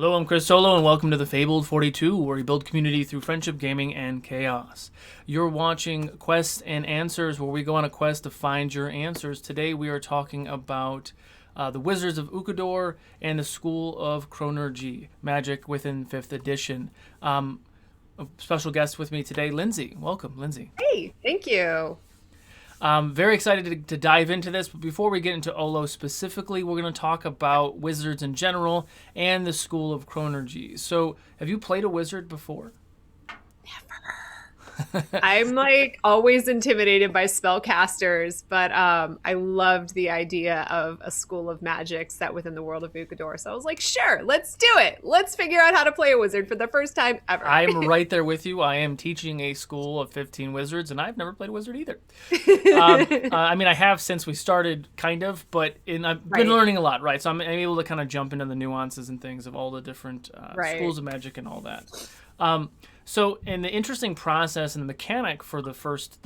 Hello, I'm Chris Solo, and welcome to the Fabled 42, where we build community through friendship, gaming, and chaos. You're watching Quests and Answers, where we go on a quest to find your answers. Today, we are talking about the Wizards of Ukodor and the School of Chronurgy, Magic within 5th edition. A special guest with me today, Linsay. Welcome, Linsay. Hey, thank you. Very excited to dive into this, but before we get into Olo specifically, we're going to talk about Wizards in general and the School of Chronurgy. So, have you played a wizard before? I'm like always intimidated by spellcasters, but I loved the idea of a school of magic set within the world of Ukodor. So I was like, sure, let's do it. Let's figure out how to play a wizard for the first time ever. I'm right there with you. I am teaching a school of 15 wizards, and I've never played a wizard either. I mean, I have since we started, kind of, but I've been learning a lot, right? So I'm able to kind of jump into the nuances and things of all the different schools of magic and all that. So, in the interesting process and the mechanic for the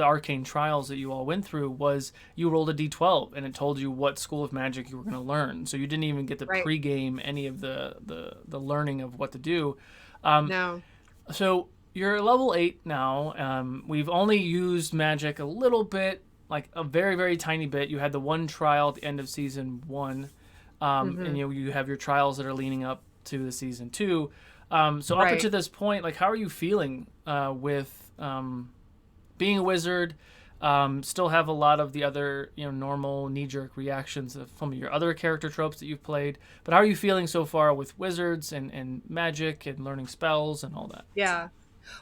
arcane trials that you all went through was you rolled a d12 and it told you what school of magic you were going to learn. So you didn't even get to pregame any of the learning of what to do. No. So you're level 8 now. We've only used magic a little bit, like a very, very tiny bit. You had the one trial at the end of season 1, and you have your trials that are leaning up to the season 2. So up until this point, like, how are you feeling with being a wizard? Still have a lot of the other, normal knee-jerk reactions of some of your other character tropes that you've played. But how are you feeling so far with wizards and magic and learning spells and all that? Yeah.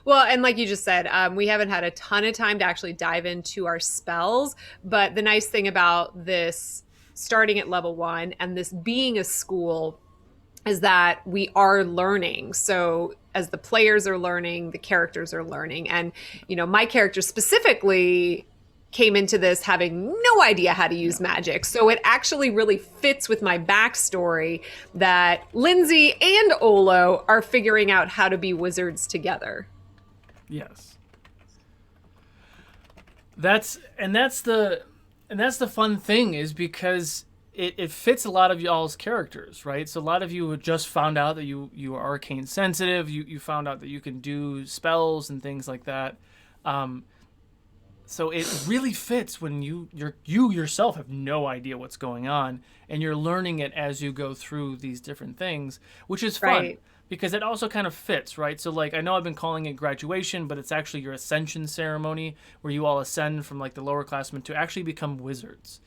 Well, and like you just said, we haven't had a ton of time to actually dive into our spells. But the nice thing about this starting at level 1 and this being a school is that we are learning. So as the players are learning, the characters are learning. And, my character specifically came into this having no idea how to use magic. So it actually really fits with my backstory that Linsay and Olo are figuring out how to be wizards together. Yes. That's the fun thing, is because it fits a lot of y'all's characters, right? So a lot of you just found out that you are arcane sensitive. You found out that you can do spells and things like that. So it really fits when you yourself have no idea what's going on, and you're learning it as you go through these different things, which is fun because it also kind of fits, right? So, like, I know I've been calling it graduation, but it's actually your ascension ceremony where you all ascend from, like, the lower classmen to actually become wizards.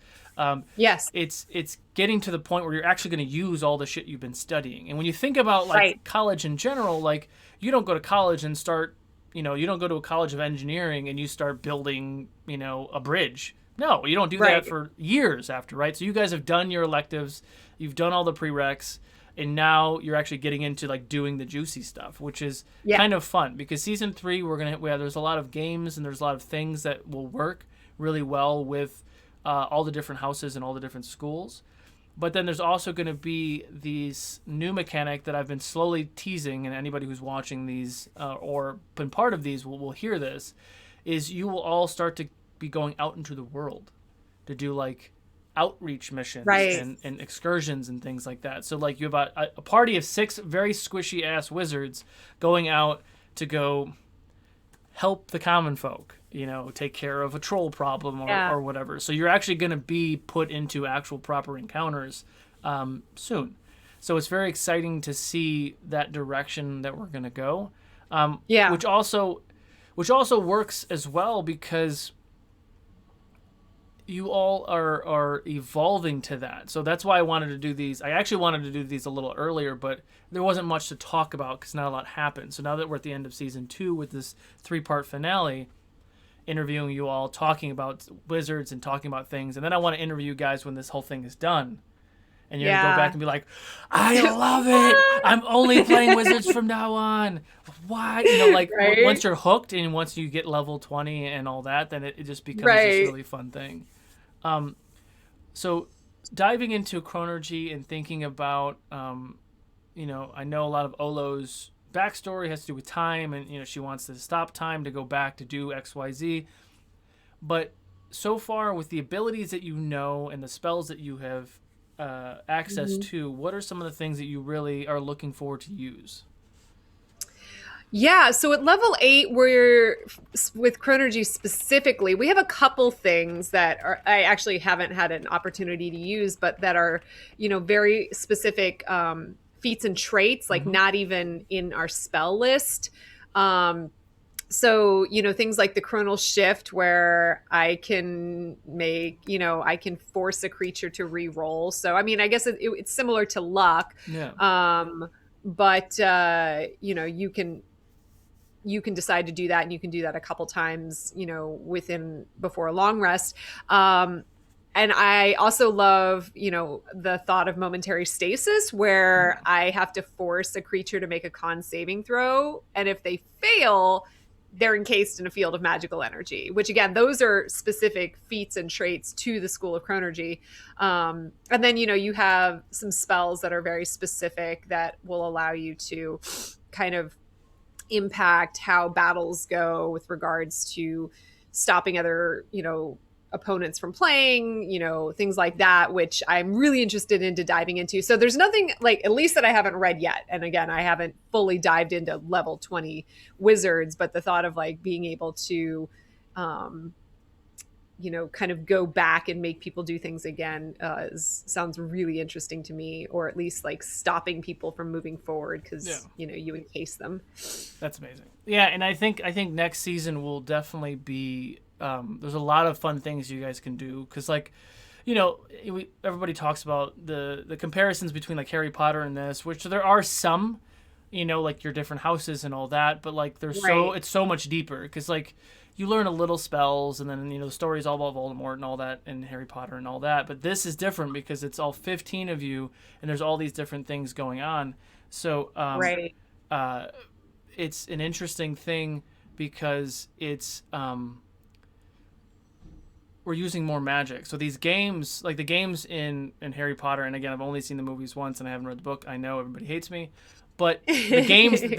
Yes. It's getting to the point where you're actually going to use all the shit you've been studying. And when you think about, like, college in general, like, you don't go to college and start, you don't go to a college of engineering and you start building, a bridge. No, you don't do that for years after, right? So you guys have done your electives, you've done all the prereqs, and now you're actually getting into, like, doing the juicy stuff, which is kind of fun because season 3 there's a lot of games and there's a lot of things that will work really well with all the different houses and all the different schools. But then there's also going to be these new mechanic that I've been slowly teasing, and anybody who's watching these or been part of these will hear this, is you will all start to be going out into the world to do, like, outreach missions and excursions and things like that. So, like, you have a party of 6 very squishy ass wizards going out to go help the common folk, take care of a troll problem or whatever. So you're actually going to be put into actual proper encounters soon. So it's very exciting to see that direction that we're going to go. Which also works as well because you all are evolving to that. So that's why I wanted to do these. I actually wanted to do these a little earlier, but there wasn't much to talk about because not a lot happened. So now that we're at the end of season 2 with this 3-part finale, interviewing you all, talking about wizards and talking about things, and then I want to interview you guys when this whole thing is done. And you're going to go back and be like, I love it. I'm only playing wizards from now on. Why? Once you're hooked and once you get level 20 and all that, then it just becomes this really fun thing. So diving into Chronurgy and thinking about, I know a lot of Olo's backstory has to do with time, and, she wants to stop time to go back to do XYZ. But so far, with the abilities that and the spells that you have access Mhm. to, what are some of the things that you really are looking forward to use? Yeah, so at level 8, we're with Chronergy specifically, we have a couple things that are I actually haven't had an opportunity to use, but that are, very specific feats and traits, like Mm-hmm. not even in our spell list. Um, so, things like the chronal shift, where I can force a creature to re-roll. So, I mean, I guess it's similar to luck. Yeah. But you can decide to do that, and you can do that a couple times, within before a long rest. And I also love, the thought of momentary stasis, where Yeah. I have to force a creature to make a con saving throw, and if they fail, they're encased in a field of magical energy, which again, those are specific feats and traits to the School of Chronergy. And then, you have some spells that are very specific that will allow you to kind of impact how battles go with regards to stopping other, opponents from playing, things like that, which I'm really interested into diving into. So there's nothing, like, at least that I haven't read yet. And again, I haven't fully dived into level 20 wizards, but the thought of like being able to um kind of go back and make people do things again sounds really interesting to me, or at least like stopping people from moving forward Yeah. because you encase them. That's amazing. Yeah, and I think next season will definitely be. There's a lot of fun things you guys can do because, like, everybody talks about the comparisons between like Harry Potter and this, which there are some, like your different houses and all that, but like Right. it's so much deeper because like you learn a little spells and then the story's all about Voldemort and all that and Harry Potter and all that, but this is different because it's all 15 of you and there's all these different things going on. So Right. uh, it's an interesting thing because we're using more magic. So these games, like the games in Harry Potter, and again, I've only seen the movies once and I haven't read the book. I know everybody hates me, but the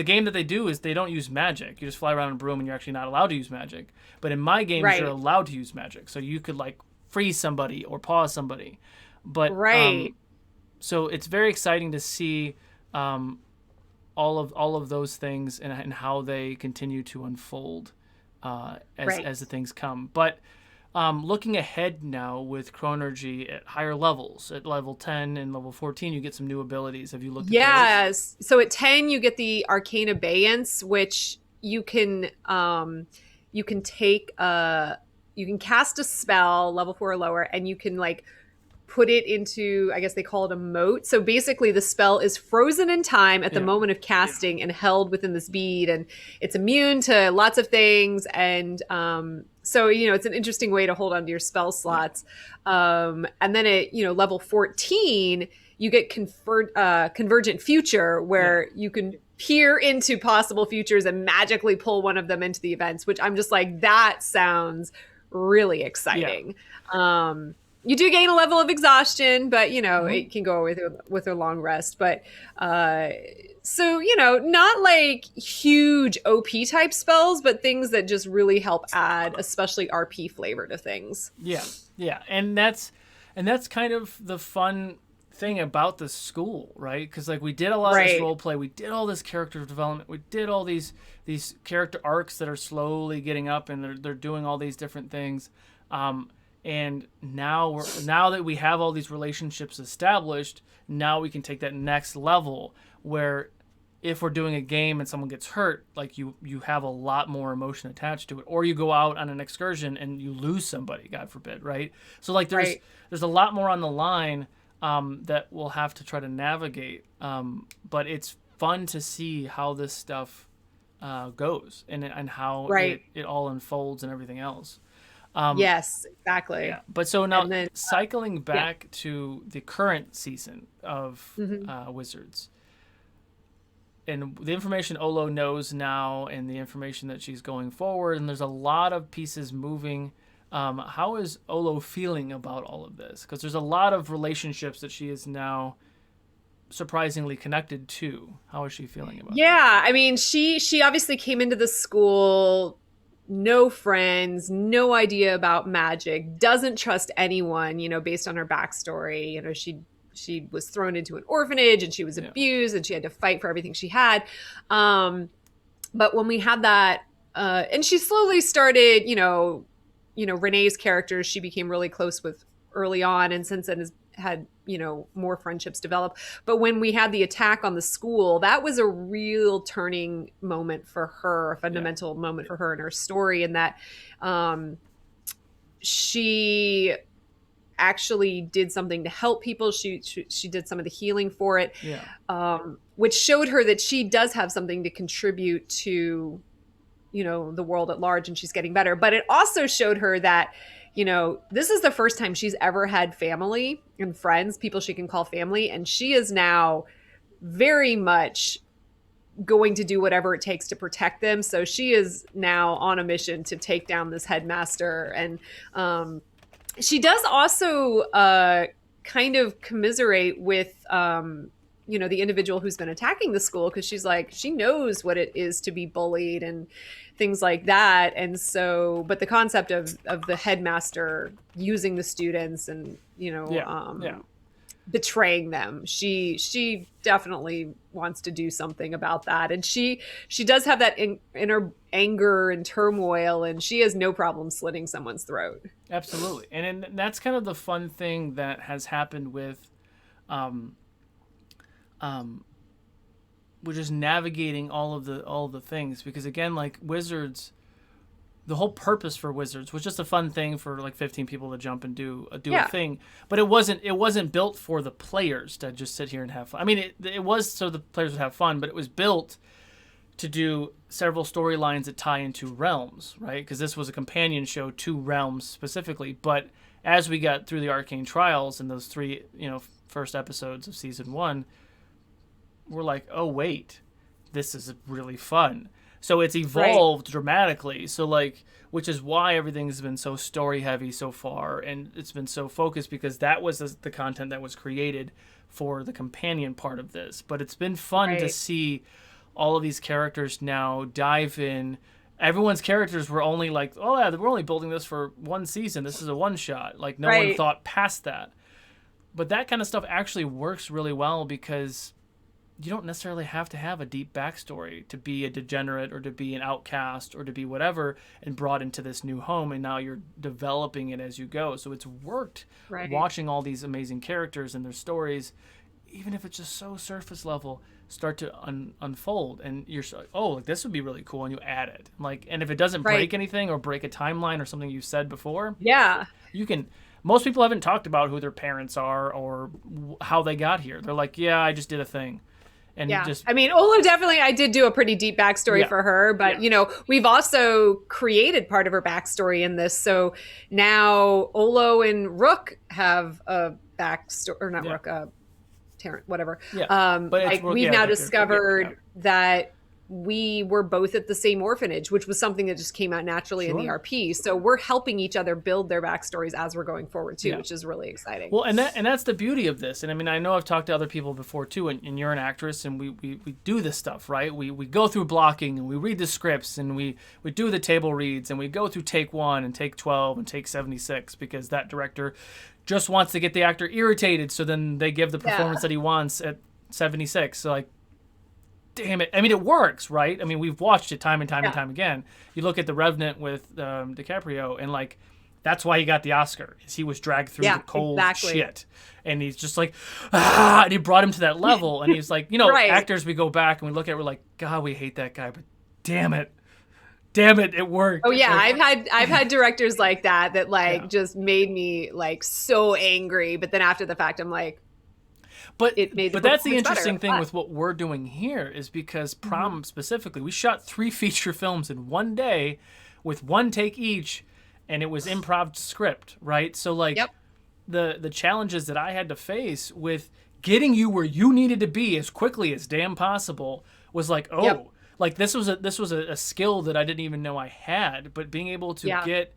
game that they do is they don't use magic. You just fly around in a broom and you're actually not allowed to use magic. But in my games, you're Right. allowed to use magic. So you could like freeze somebody or pause somebody. But Right. so it's very exciting to see um, all of those things and how they continue to unfold Right. as the things come. But looking ahead now with Chronergy at higher levels, at level 10 and level 14, you get some new abilities. Have you looked at those? Yes. So at 10 you get the arcane abeyance, which you can take you can cast a spell level 4 or lower, and you can like put it into, I guess they call it a moat. So basically the spell is frozen in time at the Yeah. moment of casting and held within this bead, and it's immune to lots of things. And so it's an interesting way to hold onto your spell Yeah. slots. And then at level 14 you get convergent future, Yeah. where you can peer into possible futures and magically pull one of them into the events, which I'm just like, that sounds really Yeah. exciting. You do gain a level of exhaustion, but Hmm. it can go with a long rest. But so not like huge OP type spells, but things that just really help add, especially RP flavor to things. Yeah. Yeah. And that's kind of the fun thing about the school, right? Because like we did a lot of this Right. role play, we did all this character development, we did all these character arcs that are slowly getting up, and they're doing all these different things. And now that we have all these relationships established, now we can take that next level where if we're doing a game and someone gets hurt, like you have a lot more emotion attached to it, or you go out on an excursion and you lose somebody, God forbid, right? So like there's Right. there's a lot more on the line that we'll have to try to navigate. But it's fun to see how this stuff goes and how it, Right. it all unfolds and everything else. Yes, exactly. Yeah. But so now And then cycling yeah. back to the current season of Mhm. Wizards and the information Olo knows now and the information that she's going forward, and there's a lot of pieces moving. How is Olo feeling about all of this? Because there's a lot of relationships that she is now surprisingly connected to. How is she feeling about that? Yeah, I mean, she obviously came into the school, no friends, no idea about magic, doesn't trust anyone, based on her backstory. She she was thrown into an orphanage and she was abused and she had to fight for everything she had. But when we had that, and she slowly started, Renee's character, she became really close with early on, and since then has had, more friendships develop. But when we had the attack on the school, that was a real turning moment for her, a fundamental moment for her in her story, and that she actually did something to help people. She did some of the healing for it, which showed her that she does have something to contribute to, the world at large, and she's getting better. But it also showed her that, this is the first time she's ever had family and friends, people she can call family. And she is now very much going to do whatever it takes to protect them. So she is now on a mission to take down this headmaster. And she does also kind of commiserate with, the individual who's been attacking the school, because she's like, she knows what it is to be bullied and things like that. And so, but the concept of the headmaster using the students and, betraying them, she definitely wants to do something about that. And she does have that inner anger and turmoil, and she has no problem slitting someone's throat. Absolutely. And that's kind of the fun thing that has happened with we're just navigating all of the things, because again, like Wizards, the whole purpose for Wizards was just a fun thing for like 15 people to jump and do a thing, but it wasn't built for the players to just sit here and have fun. I mean, it was so the players would have fun, but it was built to do several storylines that tie into realms, right? Because this was a companion show to realms specifically. But as we got through the Arcane Trials and those 3, first episodes of season 1, we're like, oh wait, this is really fun. So it's evolved dramatically. So like, which is why everything's been so story heavy so far, and it's been so focused, because that was the content that was created for the companion part of this. But it's been fun to see all of these characters now dive in. Everyone's characters were only like, oh yeah, we're only building this for 1 season. This is a one shot. Like no one thought past that. But that kind of stuff actually works really well, because you don't necessarily have to have a deep backstory to be a degenerate or to be an outcast or to be whatever and brought into this new home, and now you're developing it as you go. So it's worked watching all these amazing characters and their stories, even if it's just so surface level, start to unfold, and you're like, oh, like, this would be really cool, and you add it. Like, and if it doesn't break anything or break a timeline or something you said before, you can. Most people haven't talked about who their parents are or how they got here. They're like, yeah, I just did a thing. And I mean, Olo definitely, I did do a pretty deep backstory for her, but we've also created part of her backstory in this. So now Olo and Rook have a backstory, or not Rook, Tarrant, whatever. But like, we've now discovered that we were both at the same orphanage, which was something that just came out naturally in the RP. So we're helping each other build their backstories as we're going forward too, which is really exciting. Well, and that's the beauty of this. And I mean, I know I've talked to other people before too, and you're an actress, and we do this stuff, right? We go through blocking, and we read the scripts, and we do the table reads, and we go through take 1 and take 12 and take 76, because that director just wants to get the actor irritated, so then they give the performance that he wants at 76. So like, damn it. I mean, it works, right? I mean, we've watched it time and time and time again. You look at The Revenant with DiCaprio, and like, that's why he got the Oscar, is he was dragged through the cold shit. And he's just like, and he brought him to that level. And he's like, actors, we go back and we look at it, we're like, God, we hate that guy, but damn it, it worked. Oh yeah, like, I've had directors like that like just made me like so angry, but then after the fact, I'm like, But that's the interesting thing with what we're doing here, is because Prom specifically, we shot 3 feature films in 1 day with 1 take each, and it was improv script, right? So like the challenges that I had to face with getting you where you needed to be as quickly as damn possible was like, like this was a skill that I didn't even know I had, but being able to get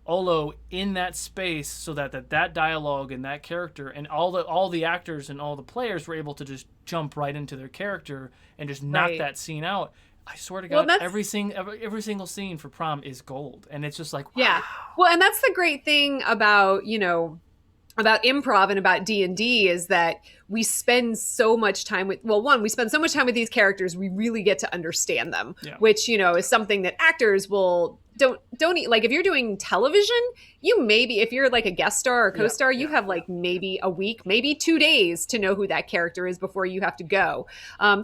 Olo in that space so that dialogue and that character and all the actors and all the players were able to just jump right into their character and just knock that scene out. I swear to God, every single scene for Prom is gold, and it's just like, wow. Well, and that's the great thing about about improv and about D&D is that we spend so much time with, well, one, we spend so much time with these characters, we really get to understand them, Yeah. which, you know, is something that actors will don't like. If you're doing television, you maybe, if you're like a guest star or co-star, you have like maybe a week, maybe 2 days to know who that character is before you have to go.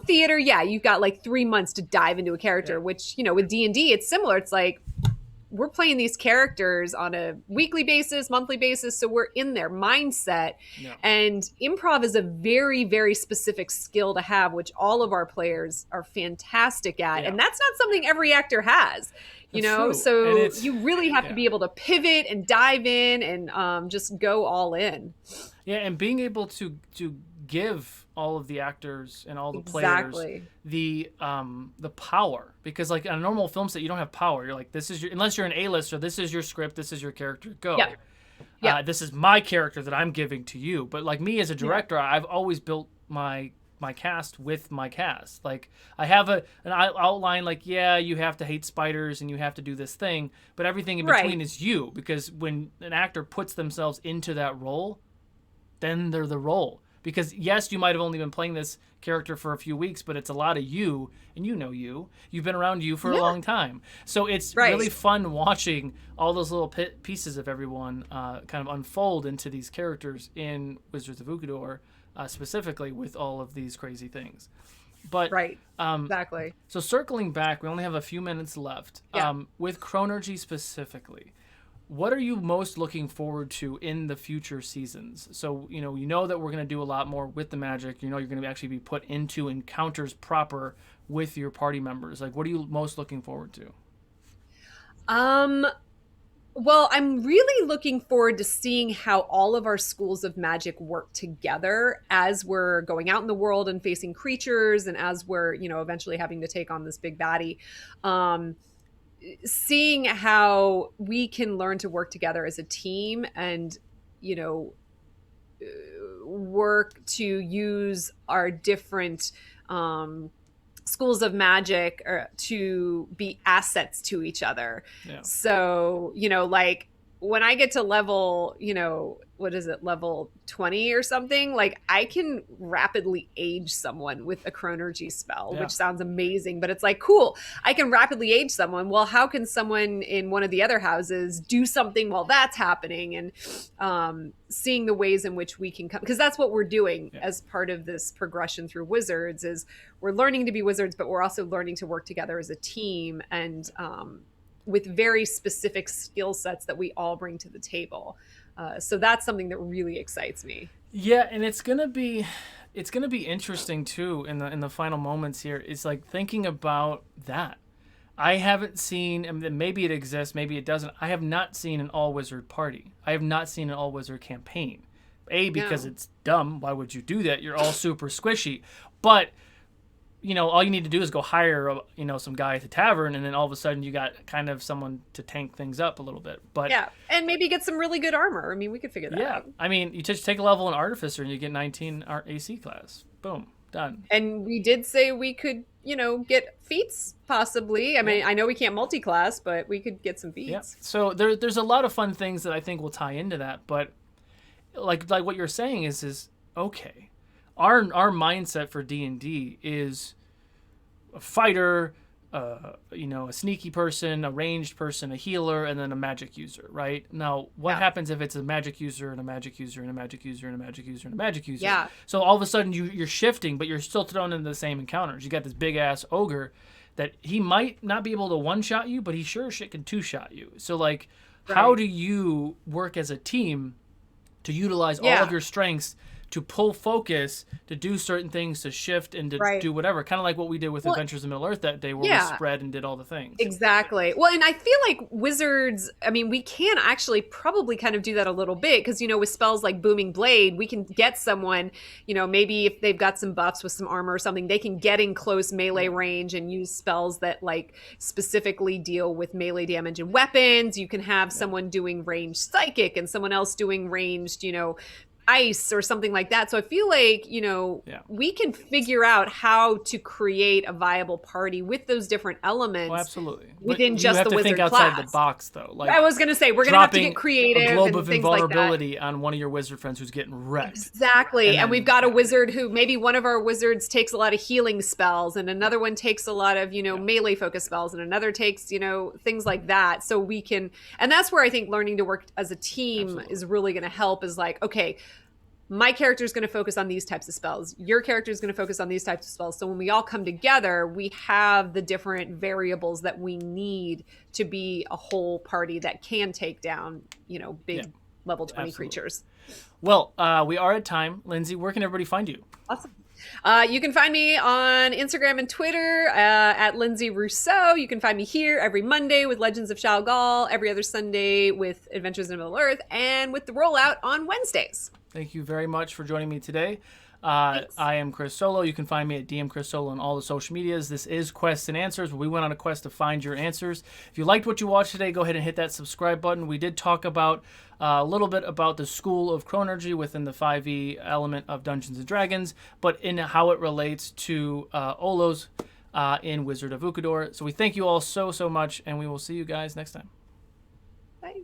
Theater, yeah, you've got like 3 months to dive into a character, which, you know, with D&D, it's similar. It's like, we're playing these characters on a weekly basis, monthly basis, so we're in their mindset. Yeah. And improv is a very, very specific skill to have, which all of our players are fantastic at. And that's not something every actor has, you know? True. So you really have to be able to pivot and dive in and just go all in. Yeah, and being able to give all of the actors and all the players the power, because like on a normal film set you don't have power. You're like, this is your, unless you're an A-lister, this is your script, this is your character, go. This is my character that I'm giving to you. But like me as a director, I've always built my cast with my cast. Like I have an outline, like, yeah, you have to hate spiders and you have to do this thing, but everything in between is you, because when an actor puts themselves into that role, then they're the role. Because yes, you might have only been playing this character for a few weeks, but it's a lot of you, and you know you've been around you for a long time. So it's really fun watching all those little pieces of everyone kind of unfold into these characters in Wizards of Ukodor, specifically with all of these crazy things. But exactly. So circling back, we only have a few minutes left. With Chronurgy specifically, what are you most looking forward to in the future seasons? So, you know that we're going to do a lot more with the magic. You know, you're going to actually be put into encounters proper with your party members. Like, what are you most looking forward to? Well, I'm really looking forward to seeing how all of our schools of magic work together as we're going out in the world and facing creatures, and as we're, you know, eventually having to take on this big baddie. Seeing how we can learn to work together as a team and, you know, work to use our different schools of magic to be assets to each other. So, you know, like when I get to level, you know, what is it, level 20 or something, like I can rapidly age someone with a Chronurgy spell, which sounds amazing, but it's like, cool, I can rapidly age someone. Well, how can someone in one of the other houses do something while that's happening? And seeing the ways in which we can come, because that's what we're doing as part of this progression through Wizards, is we're learning to be wizards, but we're also learning to work together as a team, and with very specific skill sets that we all bring to the table. So that's something that really excites me. Yeah, and it's gonna be interesting too in the final moments here. Is like thinking about that. I haven't seen, and maybe it exists, maybe it doesn't. I have not seen an all wizard party. I have not seen an all wizard campaign. Because it's dumb. Why would you do that? You're all super squishy. But you know, all you need to do is go hire, you know, some guy at the tavern, and then all of a sudden you got kind of someone to tank things up a little bit. But and maybe get some really good armor. I mean, we could figure that out. I mean, you just take a level in Artificer and you get 19 AC class. Boom, done. And we did say we could, you know, get feats possibly. I mean, I know we can't multi-class, but we could get some feats. Yeah. So there's a lot of fun things that I think will tie into that. But like what you're saying is okay. Our mindset for D&D is a fighter, you know, a sneaky person, a ranged person, a healer, and then a magic user, right? Now, what happens if it's a magic user and a magic user and a magic user and a magic user and a magic user? Yeah. So all of a sudden you're shifting, but you're still thrown into the same encounters. You got this big ass ogre that he might not be able to one-shot you, but he sure as shit can two-shot you. So like, how do you work as a team to utilize all of your strengths to pull focus, to do certain things, to shift, and to do whatever. Kind of like what we did with Adventures in Middle-earth that day, where we spread and did all the things. Exactly. Well, and I feel like Wizards, I mean, we can actually probably kind of do that a little bit, because, you know, with spells like Booming Blade, we can get someone, you know, maybe if they've got some buffs with some armor or something, they can get in close melee range and use spells that like specifically deal with melee damage and weapons. You can have someone doing ranged psychic and someone else doing ranged, you know, ice or something like that. So I feel like, we can figure out how to create a viable party with those different elements. Well, absolutely. Within just the wizard class. You have to think outside the box, though. Like, I was going to say, we're going to have to get creative. A globe of things invulnerability like on one of your wizard friends who's getting wrecked. Exactly. And we've got a wizard who, maybe one of our wizards takes a lot of healing spells, and another one takes a lot of, melee focus spells, and another takes, things like that. So we can, and that's where I think learning to work as a team is really going to help, is like, okay, my character is going to focus on these types of spells. Your character is going to focus on these types of spells. So when we all come together, we have the different variables that we need to be a whole party that can take down, big level 20 creatures. Well, we are at time. Linsay, where can everybody find you? Awesome. You can find me on Instagram and Twitter at Linsay Rousseau. You can find me here every Monday with Legends of Shalgal, every other Sunday with Adventures in Middle Earth, and with the rollout on Wednesdays. Thank you very much for joining me today. I am Chris Solo. You can find me at DM Chris Solo on all the social medias. This is Quests and Answers, where we went on a quest to find your answers. If you liked what you watched today, go ahead and hit that subscribe button. We did talk about a little bit about the School of Chronurgy within the 5e element of Dungeons & Dragons, but in how it relates to Olos in Wizards of Ukodor. So we thank you all so much, and we will see you guys next time. Bye.